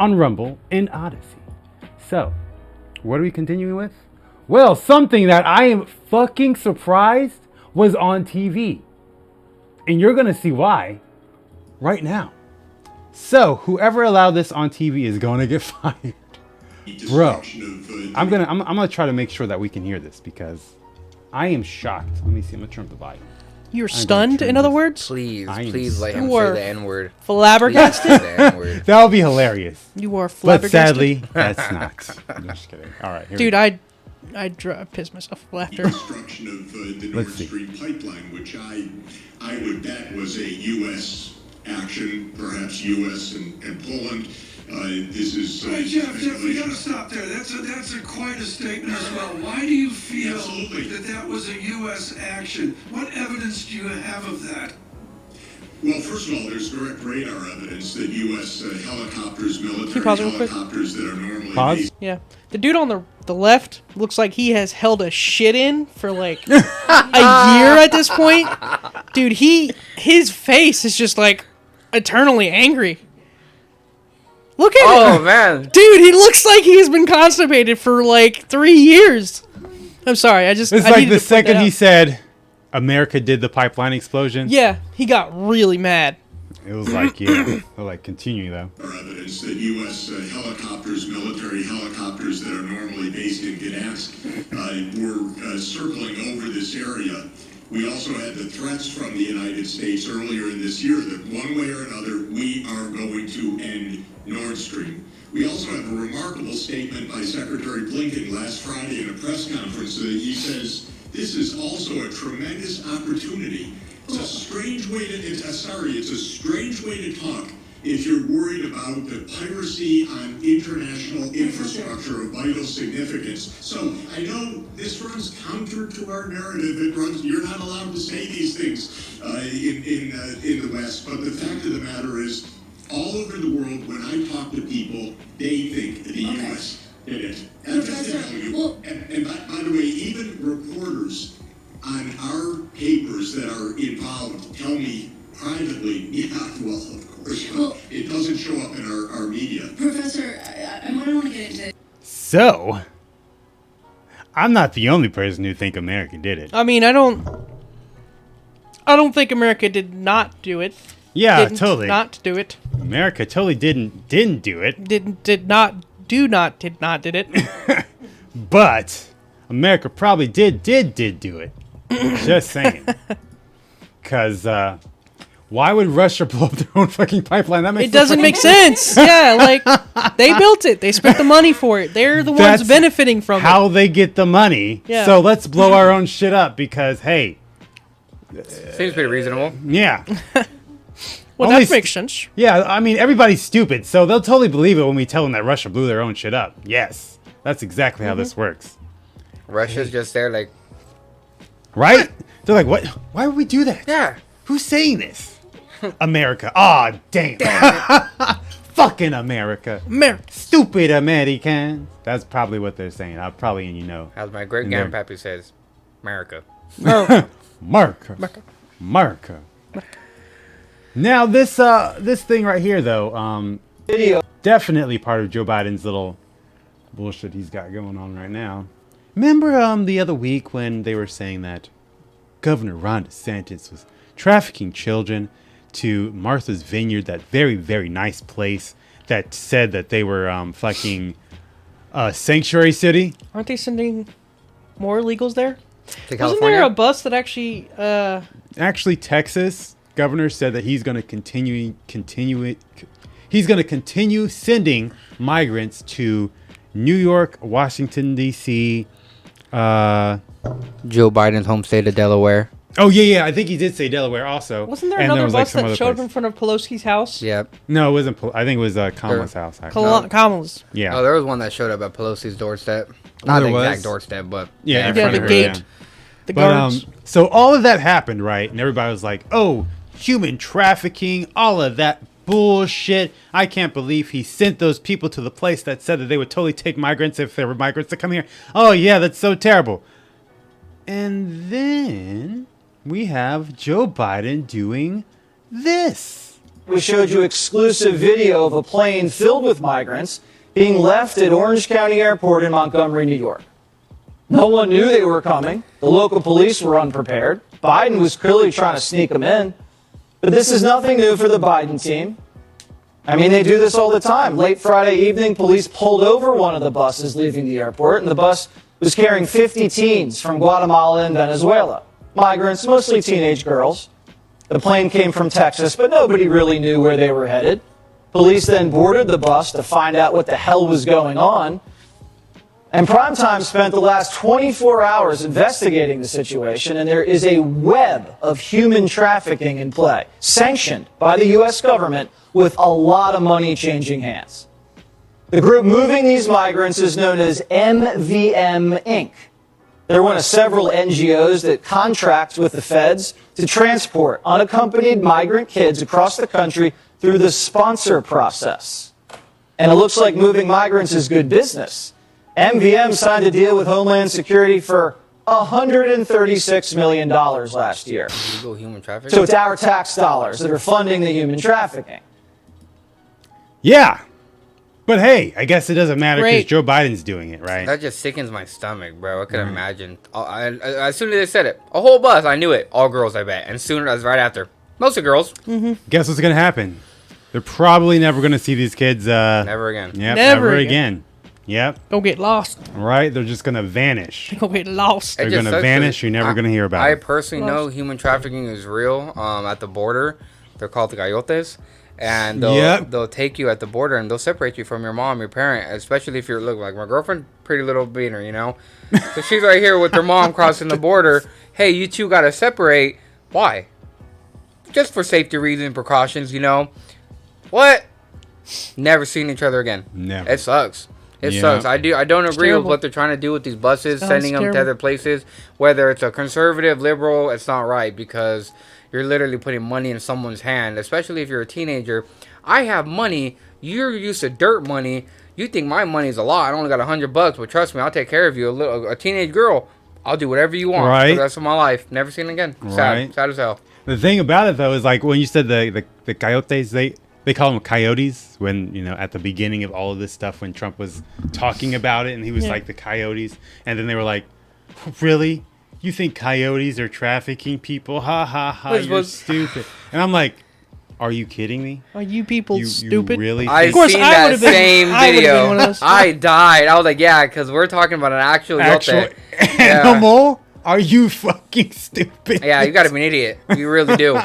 on Rumble and Odyssey. So, what are we continuing with? Well, something that I am fucking surprised was on TV. And you're going to see why right now. So, whoever allowed this on TV is going to get fired. Bro, I'm gonna try to make sure that we can hear this because I am shocked. Let me see. I'm gonna turn up the volume. You're stunned, in other words? Please let him say the N-word. Flabbergasted? That would be hilarious. You are flabbergasted? But sadly, that's not. I'm just kidding. All right. Dude, I pissed myself with laughter. Construction of the Nordstream pipeline, which I would bet was a U.S. action, perhaps U.S. and Poland. This is Jeff, we gotta stop there. That's quite a statement as well. Why do you feel that was a U.S. action? What evidence do you have of that? Well, first of all, there's direct radar evidence that U.S. Helicopters, military helicopters that are normally based. Yeah. The dude on the left looks like he has held a shit in for like a year at this point. Dude, his face is just like eternally angry. Look at him. Oh, man. Dude, he looks like he's been constipated for like 3 years. I'm sorry. It's like the second he said America did the pipeline explosion. Yeah, he got really mad. It was like, yeah. Like, continue, though. Evidence that U.S. Helicopters, military helicopters that are normally based in Gdansk, were circling over this area. We also had the threats from the United States earlier in this year that one way or another, we are going to end Nordstream. We also have a remarkable statement by Secretary Blinken last Friday in a press conference. He says, this is also a tremendous opportunity. It's a strange way to talk if you're worried about the piracy on international infrastructure of vital significance. So I know this runs counter to our narrative. You're not allowed to say these things in the West, but the fact of the matter is, all over the world, when I talk to people, they think the U.S. did it. And by the way, even reporters on our papers that are involved tell me privately, yeah, well, of course, but it doesn't show up in our media. Professor, I don't want to get into... So, I'm not the only person who think America did it. I mean, I don't think America did not do it. Yeah, totally. Not do it. America totally didn't do it. Did not did it. But America probably did do it. Just saying. Because why would Russia blow up their own fucking pipeline? That makes it doesn't make sense. Yeah, like they built it. They spent the money for it. They're the ones benefiting from how they get the money. Yeah. So let's blow our own shit up because, hey. Seems pretty reasonable. Yeah. Well, that makes sense. Yeah, I mean, everybody's stupid, so they'll totally believe it when we tell them that Russia blew their own shit up. Yes, that's exactly how this works. Russia's just there like... Right? They're like, what? Why would we do that? Yeah. Who's saying this? America. Aw, damn. Fucking America. Stupid Americans. That's probably what they're saying. As my great-grandpappy says, America. America. Now, this thing right here, though, definitely part of Joe Biden's little bullshit he's got going on right now. Remember the other week when they were saying that Governor Ron DeSantis was trafficking children to Martha's Vineyard, that very, very nice place that said that they were fucking sanctuary city? Aren't they sending more illegals there? To California? Wasn't there a bus that actually... Actually, Texas governor said that he's going to he's going to continue sending migrants to New York, Washington, D.C., Joe Biden's home state of Delaware. Oh, yeah. I think he did say Delaware also. Wasn't there another bus that showed up in front of Pelosi's house? Yep. No, it wasn't. I think it was Kamala's house. Kamala's. Yeah. Oh, there was one that showed up at Pelosi's doorstep. Not the exact doorstep, but... Yeah, the gate. Yeah. The guards. So all of that happened, right? And everybody was like, oh, human trafficking, all of that bullshit. I can't believe he sent those people to the place that said that they would totally take migrants if there were migrants to come here. Oh, yeah, that's so terrible. And then we have Joe Biden doing this. we showed you exclusive video of a plane filled with migrants being left at Orange County Airport in Montgomery, New York. No one knew they were coming. The local police were unprepared. Biden was clearly trying to sneak them in. But this is nothing new for the Biden team. I mean, they do this all the time. Late Friday evening, police pulled over one of the buses leaving the airport, and the bus was carrying 50 teens from Guatemala and Venezuela. Migrants, mostly teenage girls. The plane came from Texas, but nobody really knew where they were headed. Police then boarded the bus to find out what the hell was going on. And Primetime spent the last 24 hours investigating the situation, and there is a web of human trafficking in play, sanctioned by the U.S. government with a lot of money changing hands. The group moving these migrants is known as MVM Inc. They're one of several NGOs that contracts with the feds to transport unaccompanied migrant kids across the country through the sponsor process. And it looks like moving migrants is good business. MVM signed a deal with Homeland Security for $136 million last year. Illegal human trafficking? So it's our tax dollars that are funding the human trafficking. Yeah. But hey, I guess it doesn't matter because Great. Joe Biden's doing it, right? That just sickens my stomach, bro. I could imagine. As soon as they said it, a whole bus, I knew it. All girls, I bet. And soon as right after, mostly girls. Guess what's going to happen? They're probably never going to see these kids. Never again. Yep, Never never again. again. Yep. Go get lost. Right? They're just going to vanish. Go get lost. They're It going just to sucks vanish. that You're never going to hear about I it. personally know human trafficking is real at the border. They're called the coyotes. And they'll take you at the border and they'll separate you from your mom, your parent, especially if you're like my girlfriend, pretty little beaner, you know? So she's right here with her mom crossing the border. Hey, you two got to separate. Why? Just for safety reasons, precautions, you know? What? Never seen each other again. Never. It sucks. It Yeah. sucks. I don't agree with terrible. what they're trying to do with these buses, Sounds sending them to terrible. other places. Whether it's a conservative, liberal, it's not right because you're literally putting money in someone's hand, especially if you're a teenager. I have money. You're used to dirt money. You think my money's a lot. I only got $100, but trust me, I'll take care of you. A teenage girl, I'll do whatever you want Right. for the rest of my life. Never seen again. Sad. Right. Sad as hell. The thing about it, though, is like when you said the coyotes, they call them coyotes when, you know, at the beginning of all of this stuff when Trump was talking about it and he was like the coyotes. And then they were like, really? You think coyotes are trafficking people? Ha ha ha, you're stupid. And I'm like, are you kidding me? Are you people You stupid? really I think- course, seen I that would've been- same I would've been video. one of those. I died. I was like, yeah, because we're talking about an actual Actual yote. Yeah. animal? Are you fucking stupid? Yeah, you gotta be an idiot. You really do.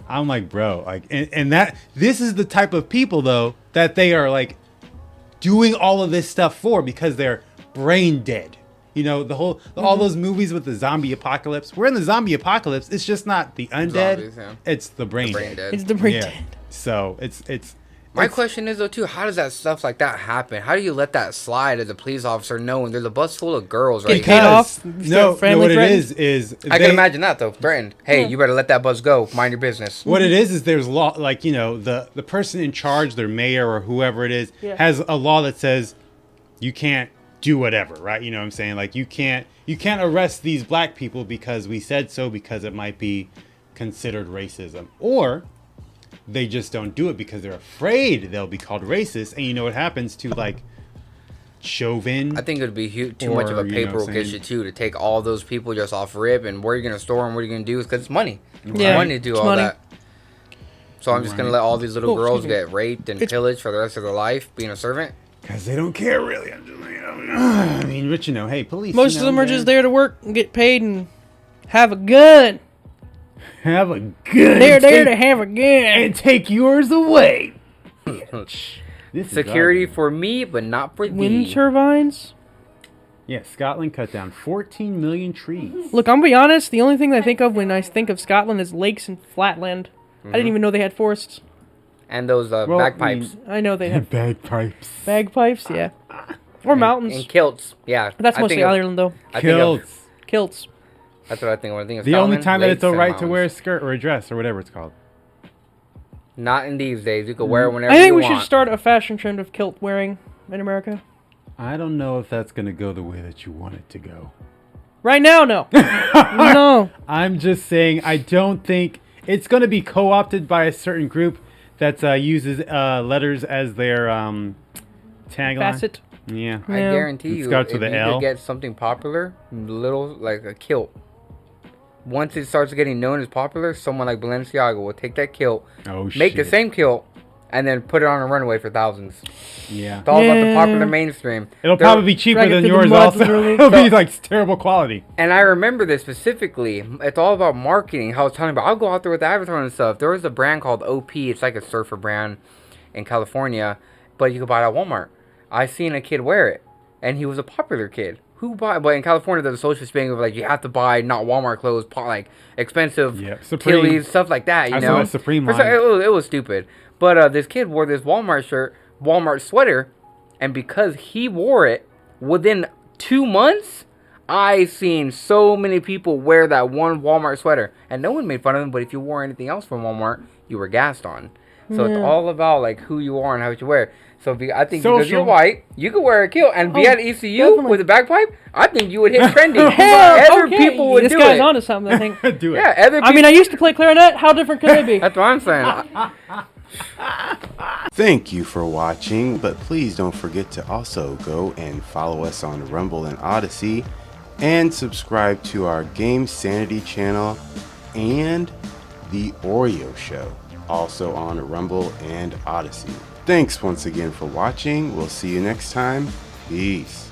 I'm like, bro, like, and that this is the type of people though that they are like doing all of this stuff for because they're brain dead. You know, all those movies with the zombie apocalypse. We're in the zombie apocalypse. It's just not the undead. Zombies, yeah. It's the brain, Brain dead. dead. It's the brain Yeah. dead. So it's My question is though too, how does that stuff like that happen? How do you let that slide as a police officer knowing there's a bus full of girls right Get here? paid off. no, Family what it threatened. is I can imagine that though, threatened. Hey, you better let that bus go. Mind your business. What it is there's law, like, you know, the person in charge, their mayor or whoever it is, has a law that says you can't do whatever, right? You know what I'm saying? Like you can't arrest these black people because we said so because it might be considered racism, or they just don't do it because they're afraid they'll be called racist. And you know what happens to like Chauvin? I think it would be too much of a Or, you know paperwork what I'm issue too to take all those people just off rip and where you're gonna store them, what you're gonna do, because it's money. It's Yeah, money to do it's all money. that. So I'm just gonna let all these little Oh, girls excuse me. get raped and It's- pillaged for the rest of their life, being a servant. Because they don't care really. I'm just like, I mean, but you know, hey, police. Most you of know, them are man, just there to work and get paid and have a gun. have a gun. They're there to have a gun. and take yours away. This is Security ugly. for me, but not for Wind thee. turbines. Yeah, Scotland cut down 14 million trees. Look, I'm gonna be honest. The only thing I think of when I think of Scotland is lakes and flatland. I didn't even know they had forests. And those Well, bagpipes. I know they have Bagpipes. bagpipes. Yeah, or mountains. And kilts. Yeah. That's I mostly think of- Ireland though. I think of- Kilts. Kilts. That's what I think. When I think of The only Scotland, time that lakes it's all and right to wear a mountains. skirt or a dress or whatever it's called. Not in these days. You can wear it whenever I think you we want. should start a fashion trend of kilt wearing in America. I don't know if that's going to go the way that you want it to go. Right now, no. No. I'm just saying, I don't think It's going to be co-opted by a certain group that uses letters as their tagline. Facet. Yeah. I guarantee you, starts if with you a L. could get something popular, little like a kilt. Once it starts getting known as popular, someone like Balenciaga will take that kilt, make the same kilt, and then put it on a runway for thousands. Yeah. It's all about the popular mainstream. It'll probably be cheaper Drag it than through the yours mud, also. literally. It'll be like terrible quality. And I remember this specifically. It's all about marketing. How I was telling you about, I'll go out there with the avatar and stuff. There was a brand called OP. It's like a surfer brand in California, but you could buy it at Walmart. I seen a kid wear it, and he was a popular kid. Who buy? But in California, there's a social thing of like you have to buy not Walmart clothes, like expensive Tilly's, stuff like that. You know, Supreme line. It was stupid. But this kid wore this Walmart sweater, and because he wore it, within 2 months, I seen so many people wear that one Walmart sweater, and no one made fun of him. But if you wore anything else from Walmart, you were gassed on. So it's all about like who you are and how you wear. So I think because you're white, you could wear a kilt and be at ECU with a bagpipe. I think you would hit trending. Other people would do it. This guy's onto something, I think. Do it. Yeah, other people. I mean, I used to play clarinet. How different could they be? That's what I'm saying. Thank you for watching, but please don't forget to also go and follow us on Rumble and Odyssey, and subscribe to our GameSanity channel and the Oreyo Show, also on Rumble and Odyssey. Thanks once again for watching. We'll see you next time. Peace.